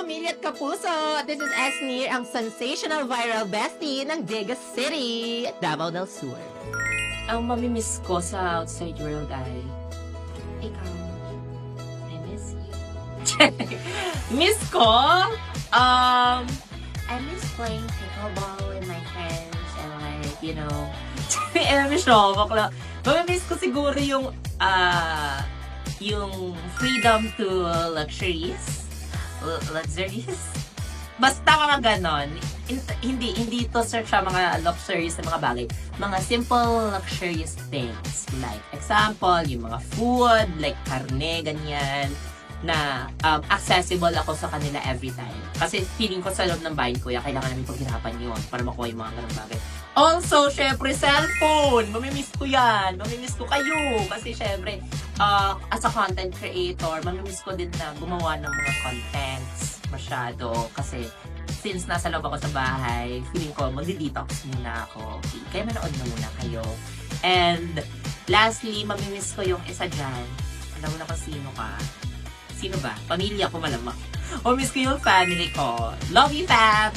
pamilya at kapuso! This is Esnir, ang sensational viral bestie ng Diga City, Davao del Sur. Ang mamimiss ko sa outside world ay ikaw. I miss you. Miss ko? I miss playing pickleball with my friends and like, you know, mamimiss ko siguro yung freedom to luxuries. Basta mga ganon. Hindi to search sa mga luxurious na mga bagay. Mga simple luxurious things. Like, example, yung mga food, like karne, ganyan, na accessible ako sa kanila every time. Kasi feeling ko sa loob ng bahay ko, kailangan namin paghirapan yun para makuha yung mga ganong bagay. Also, syempre, cellphone! Mamimiss ko yan! Mamimiss ko kayo! Kasi syempre, as a content creator, mamimiss ko din na gumawa ng mga contents masyado. Kasi since nasa loob ako sa bahay, feeling ko magdi-detox muna ako. Okay? Kaya manood na muna kayo. And lastly, mamimiss ko yung isa dyan. Alam mo na kung sino ka. Sino ba? Pamilya ko malamang. Mamimiss ko yung family ko. Love you, fam!